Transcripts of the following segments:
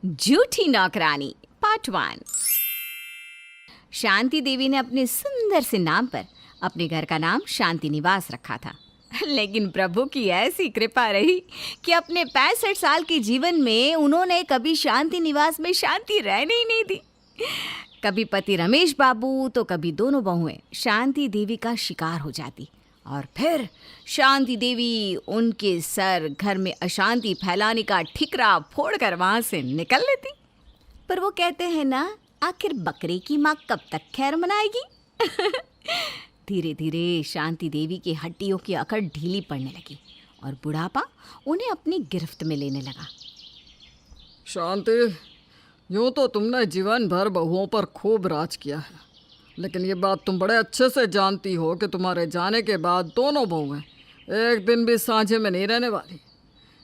झूठी नौकरानी पार्ट 1। शांति देवी ने अपने सुंदर से नाम पर अपने घर का नाम शांति निवास रखा था। लेकिन प्रभु की ऐसी कृपा रही कि अपने 65 साल के जीवन में उन्होंने कभी शांति निवास में शांति रहने ही नहीं दी। कभी पति रमेश बाबू तो कभी दोनों बहुएं शांति देवी का शिकार हो जाती और फिर शांति देवी उनके सर घर में अशांति फैलाने का ठिकरा फोड़कर वहां से निकल लेती। पर वो कहते हैं ना, आखिर बकरे की माँ कब तक खैर मनाएगी। धीरे धीरे शांति देवी की हड्डियों की अकड़ ढीली पड़ने लगी और बुढ़ापा उन्हें अपनी गिरफ्त में लेने लगा। शांति, यूँ तो तुमने जीवन भर बहुओं पर खूब राज किया है, लेकिन ये बात तुम बड़े अच्छे से जानती हो कि तुम्हारे जाने के बाद दोनों बहुएं एक दिन भी साझे में नहीं रहने वाली।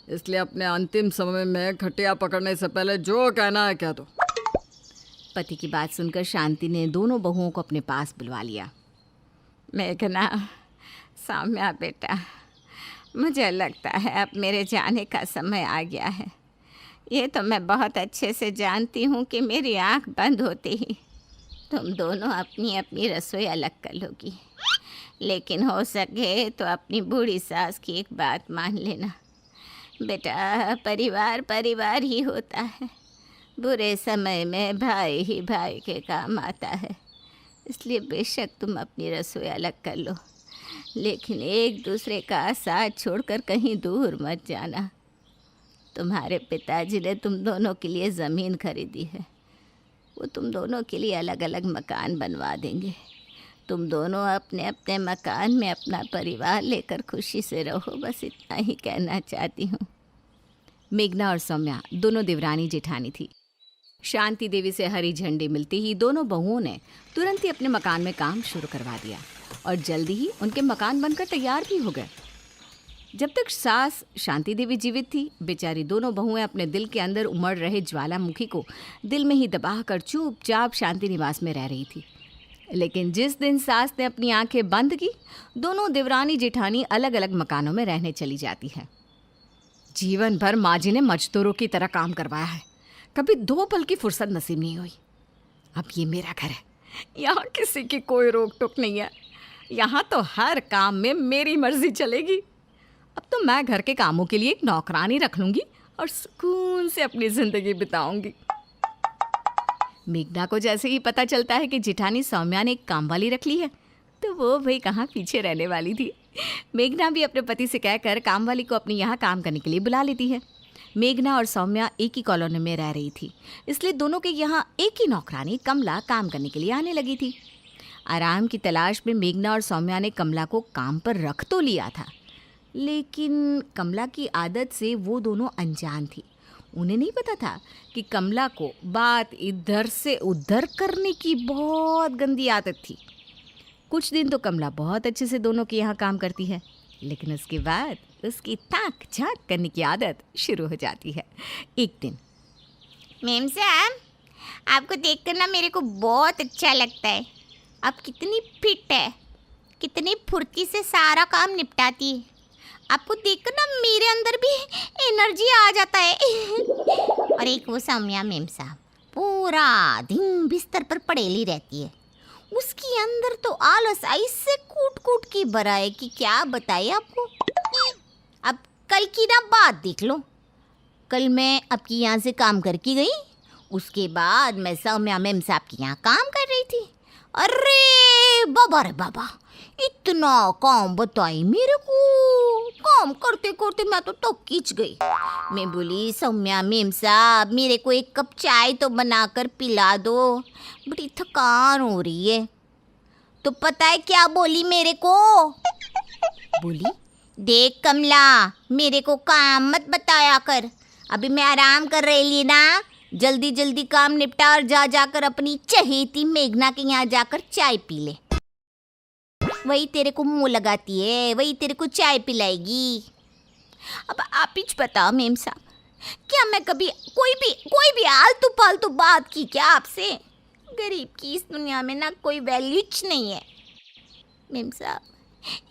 इसलिए अपने अंतिम समय में खटिया पकड़ने से पहले जो कहना है कह दो। पति की बात सुनकर शांति ने दोनों बहुओं को अपने पास बुलवा लिया। मेघना, सौम्या बेटा, मुझे लगता है अब मेरे जाने का समय आ गया है। ये तो मैं बहुत अच्छे से जानती हूँ कि मेरी आँख बंद होते ही तुम दोनों अपनी अपनी रसोई अलग कर लोगी, लेकिन हो सके तो अपनी बूढ़ी सास की एक बात मान लेना। बेटा, परिवार परिवार ही होता है। बुरे समय में भाई ही भाई के काम आता है। इसलिए बेशक तुम अपनी रसोई अलग कर लो, लेकिन एक दूसरे का साथ छोड़कर कहीं दूर मत जाना। तुम्हारे पिताजी ने तुम दोनों के लिए ज़मीन खरीदी है। वो तुम दोनों के लिए अलग अलग मकान बनवा देंगे। तुम दोनों अपने अपने मकान में अपना परिवार लेकर खुशी से रहो, बस इतना ही कहना चाहती हूँ। मेघना और सौम्या दोनों देवरानी जेठानी थी। शांति देवी से हरी झंडी मिलते ही दोनों बहुओं ने तुरंत ही अपने मकान में काम शुरू करवा दिया और जल्दी ही उनके मकान बनकर तैयार भी हो गए। जब तक सास शांति देवी जीवित थी, बेचारी दोनों बहुएं अपने दिल के अंदर उमड़ रहे ज्वालामुखी को दिल में ही दबाकर चुपचाप शांति निवास में रह रही थी। लेकिन जिस दिन सास ने अपनी आंखें बंद की, दोनों देवरानी जेठानी अलग अलग मकानों में रहने चली जाती है। जीवन भर माँ जी ने मजदूरों की तरह काम करवाया है, कभी 2 पल की फुर्सत नसीब नहीं हुई। अब ये मेरा घर है, यहाँ किसी की कोई रोक टोक नहीं है। यहाँ तो हर काम में मेरी मर्जी चलेगी। अब तो मैं घर के कामों के लिए एक नौकरानी रख लूँगी और सुकून से अपनी ज़िंदगी बिताऊंगी। मेघना को जैसे ही पता चलता है कि जेठानी सौम्या ने एक काम वाली रख ली है, तो वो भाई कहाँ पीछे रहने वाली थी। मेघना भी अपने पति से कहकर काम वाली को अपने यहाँ काम करने के लिए बुला लेती है। मेघना और सौम्या एक ही कॉलोनी में रह रही थी, इसलिए दोनों के यहाँ एक ही नौकरानी कमला काम करने के लिए आने लगी थी। आराम की तलाश में मेघना और सौम्या ने कमला को काम पर रख तो लिया था, लेकिन कमला की आदत से वो दोनों अनजान थी। उन्हें नहीं पता था कि कमला को बात इधर से उधर करने की बहुत गंदी आदत थी। कुछ दिन तो कमला बहुत अच्छे से दोनों के यहाँ काम करती है, लेकिन उसके बाद उसकी ताक झाँक करने की आदत शुरू हो जाती है। एक दिन, मैम साहब, आपको देखकर ना मेरे को बहुत अच्छा लगता है। आप कितनी फिट है, कितनी फुर्ती से सारा काम निपटाती है। आपको देखकर ना मेरे अंदर भी एनर्जी आ जाता है। और एक वो सौम्या मैम साहब, पूरा दिन बिस्तर पर पड़ेली रहती है। उसके अंदर तो आलस ऐसे कूट कूट की भरा है कि क्या बताए आपको। अब कल की ना बात देख लो। कल मैं आपकी यहाँ से काम करके गई, उसके बाद मैं सौम्या मैम साहब के यहाँ काम कर रही थी। अरे बाबा रे बाबा, इतना काम बताई मेरे को। काम करते करते मैं तो खींच गई। मैं बोली, सौम्या मैम साहब, मेरे को एक कप चाय तो बनाकर पिला दो, बड़ी थकान हो रही है। तो पता है क्या बोली मेरे को? बोली, देख कमला, मेरे को काम मत बताया कर। अभी मैं आराम कर रही ना, जल्दी जल्दी काम निपटा और जाकर अपनी चहेती मेघना के यहाँ जाकर चाय पी ले। वही तेरे को मुंह लगाती है, वही तेरे को चाय पिलाएगी। अब आप ही बताओ मैम साहब, क्या मैं कभी कोई भी आलतू फालतू बात की क्या आपसे? गरीब की इस दुनिया में ना कोई वैल्यूच नहीं है। मैम साहब,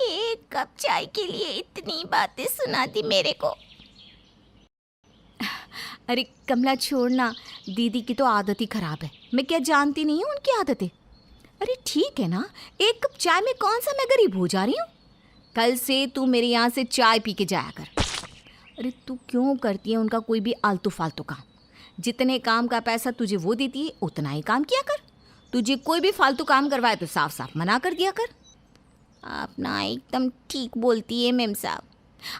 एक कप चाय के लिए इतनी बातें सुनाती मेरे को। अरे कमला छोड़ना, दीदी की तो आदत ही खराब है। मैं क्या जानती नहीं हूँ उनकी आदतें। अरे ठीक है ना, एक कप चाय में कौन सा मैं गरीब हो जा रही हूँ। कल से तू मेरे यहाँ से चाय पी के जाया कर। अरे तू क्यों करती है उनका कोई भी आलतू फालतू काम। जितने काम का पैसा तुझे वो देती है उतना ही काम किया कर। तुझे कोई भी फालतू काम करवाए तो साफ साफ मना कर दिया कर। आप ना एकदम ठीक बोलती है मेम साहब,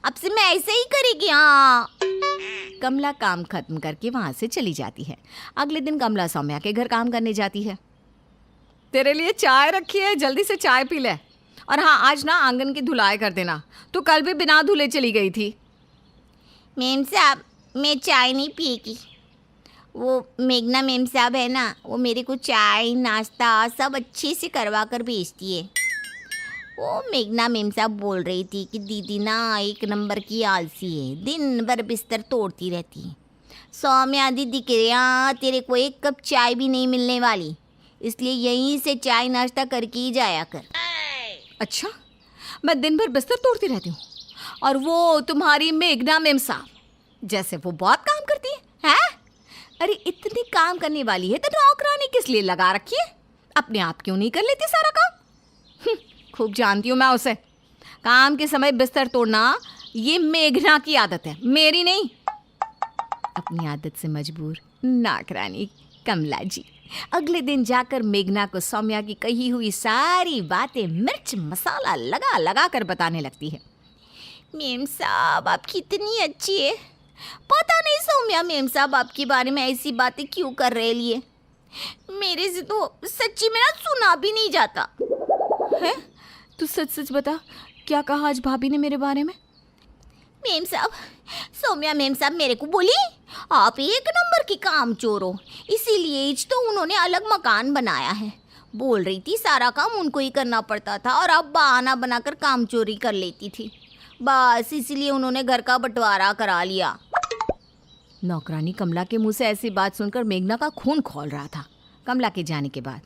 अब से मैं ऐसे ही करेगी। हाँ। कमला काम खत्म करके वहाँ से चली जाती है। अगले दिन कमला सौम्या के घर काम करने जाती है। तेरे लिए चाय रखी है, जल्दी से चाय पी ले। और हाँ, आज ना आंगन की धुलाई कर देना। तू कल भी बिना धुले चली गई थी। मेम साहब मैं चाय नहीं पिएगी। वो मेघना मेम साहब है ना, वो मेरे को चाय नाश्ता सब अच्छे से करवा कर भेजती है। वो मेघना मेम साहब बोल रही थी कि दीदी ना एक नंबर की आलसी है, दिन भर बिस्तर तोड़ती रहती है। सौम्या दीदी के यहाँ तेरे को एक कप चाय भी नहीं मिलने वाली, इसलिए यहीं से चाय नाश्ता करके ही जाया कर। अच्छा, मैं दिन भर बिस्तर तोड़ती रहती हूँ और वो तुम्हारी मेघना मेम साहब जैसे वो बहुत काम करती है, हैं? अरे इतनी काम करने वाली है तो नौकरानी किस लिए लगा रखी है? अपने आप क्यों नहीं कर लेती सारा काम? खूब जानती हूँ मैं उसे। काम के समय बिस्तर तोड़ना ये मेघना की आदत है, मेरी नहीं। अपनी आदत से मजबूर नौकरानी कमला जी अगले दिन जाकर मेघना को सौम्या की कही हुई सारी बातें मिर्च मसाला लगा लगा कर बताने लगती है। मेम साहब आप कितनी अच्छी है, पता नहीं सौम्या मेम साहब आपके बारे में ऐसी बातें क्यों कर रही है। मेरे से तो सच्ची में ना सुना भी नहीं जाता है। तू सच सच बता, क्या कहा आज भाभी ने मेरे बारे में? मेम साहब, सौम्या मेम साहब मेरे को बोली आप एक नंबर की काम चोर हो, इसीलिए तो उन्होंने अलग मकान बनाया है। बोल रही थी सारा काम उनको ही करना पड़ता था और आप बहाना बनाकर काम चोरी कर लेती थी, बस इसीलिए उन्होंने घर का बंटवारा करा लिया। नौकरानी कमला के मुंह से ऐसी बात सुनकर मेघना का खून खौल रहा था। कमला के जाने के बाद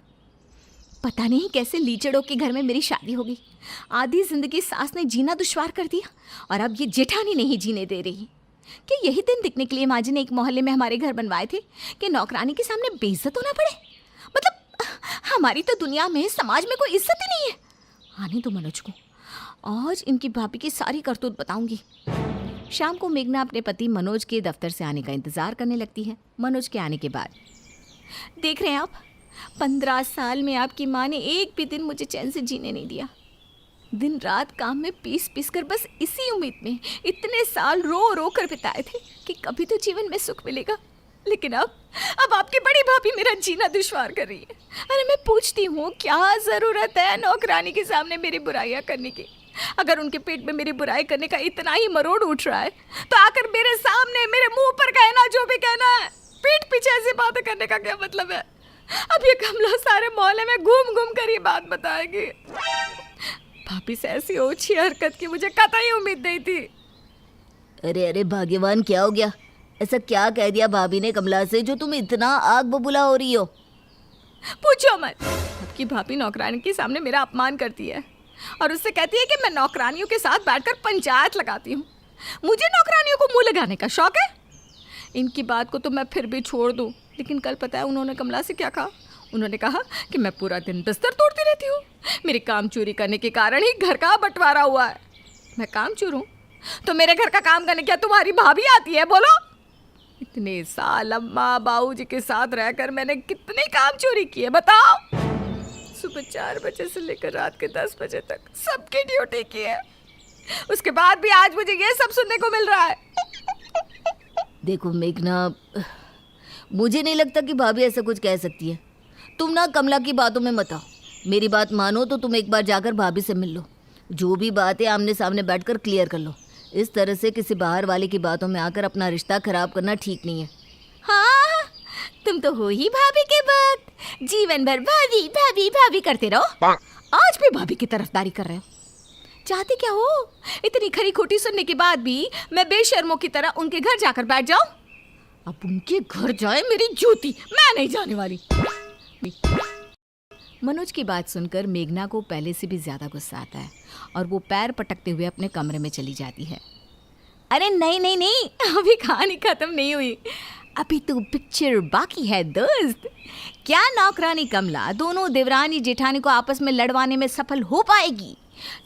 पता नहीं कैसे लीचड़ों के घर में मेरी शादी होगी। आधी जिंदगी सास ने जीना दुश्वार कर दिया और अब ये जेठानी नहीं जीने दे रही। कि यही दिन दिखने के लिए माँ जी ने एक मोहल्ले में हमारे घर बनवाए थे कि नौकरानी के सामने बेइज्जत होना पड़े। मतलब हमारी तो दुनिया में समाज में कोई इज्जत ही नहीं है। आने दो मनोज को, आज इनकी भाभी की सारी करतूत बताऊंगी। शाम को मेघना अपने पति मनोज के दफ्तर से आने का इंतजार करने लगती है। मनोज के आने के बाद देख रहे हैं आप, 15 साल में आपकी माँ ने एक भी दिन मुझे चैन से जीने नहीं दिया। दिन रात काम में पीस पीस कर बस इसी उम्मीद में इतने साल रो रो कर बिताए थे कि कभी तो जीवन में सुख मिलेगा। लेकिन अब आपकी बड़ी भाभी मेरा जीना दुश्वार कर रही है। अरे मैं पूछती हूँ, क्या ज़रूरत है नौकरानी के सामने मेरी बुराइयाँ करने की? अगर उनके पेट में मेरी बुराई करने का इतना ही मरोड़ उठ रहा है तो आकर मेरे सामने मेरे मुंह पर कहना जो भी कहना है। पीठ पीछे ऐसी बातें करने का क्या मतलब है? अब ये कमला सारे मोहल्ले में घूम घूम कर ये बात बताएगी। भाभी से ऐसी ओछी हरकत की मुझे कतई उम्मीद नहीं थी। अरे अरे भाग्यवान, क्या हो गया? ऐसा क्या कह दिया भाभी ने कमला से जो तुम इतना आग बबूला हो रही हो? पूछो मत। आपकी भाभी नौकरानी के सामने मेरा अपमान करती है और उससे कहती है कि मैं नौकरानियों के साथ बैठकर पंचायत लगाती हूँ। मुझे नौकरानियों को मुंह लगाने का शौक है। इनकी बात को तो मैं फिर भी छोड़ दूँ, लेकिन कल पता है उन्होंने कमला से क्या कहा? उन्होंने कहा कि मैं पूरा दिन बिस्तर तोड़ती रहती हूँ, मेरे काम चोरी करने के कारण ही घर का बंटवारा हुआ है। मैं काम चोर हूँ तो मेरे घर का काम करने क्या तुम्हारी भाभी आती है? बोलो। इतने साल अम्मा बाबूजी के साथ रहकर मैंने कितने काम चोरी किए बताओ? सुबह 4 बजे से लेकर रात के 10 बजे तक सबकी ड्यूटी की है। उसके बाद भी आज मुझे ये सब सुनने को मिल रहा है। देखो मेघना, मुझे नहीं लगता कि भाभी ऐसा कुछ कह सकती है। तुम ना कमला की बातों में मत आओ। मेरी बात मानो तो तुम एक बार जाकर भाभी से मिल लो। जो भी बात है आमने सामने बैठकर क्लियर कर लो। इस तरह से किसी बाहर वाले की बातों में आकर अपना रिश्ता खराब करना ठीक नहीं है। हाँ, तुम तो हो ही भाभी के वक्त, जीवन भर भाभी भाभी भाभी करते रहो। आज भी भाभी की तरफदारी कर रहे हो। चाहते क्या हो? इतनी खरी खोटी सुनने के बाद भी मैं बेशर्मों की तरह उनके घर जाकर बैठ जाऊं? अब उनके घर जाए मेरी जूती, मैं नहीं जाने वाली। मनोज की बात सुनकर मेघना को पहले से भी ज्यादा गुस्सा आता है और वो पैर पटकते हुए अपने कमरे में चली जाती है। अरे नहीं नहीं नहीं, अभी कहानी खत्म नहीं हुई, अभी तो पिक्चर बाकी है दोस्त। क्या नौकरानी कमला दोनों देवरानी जेठानी को आपस में लड़वाने में सफल हो पाएगी,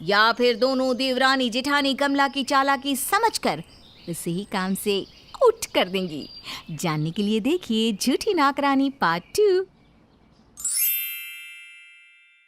या फिर दोनों देवरानी जेठानी कमला की चालाकी समझकर इसे ही काम से आउट कर देंगी? जानने के लिए देखिए झूठी नौकरानी पार्ट 2।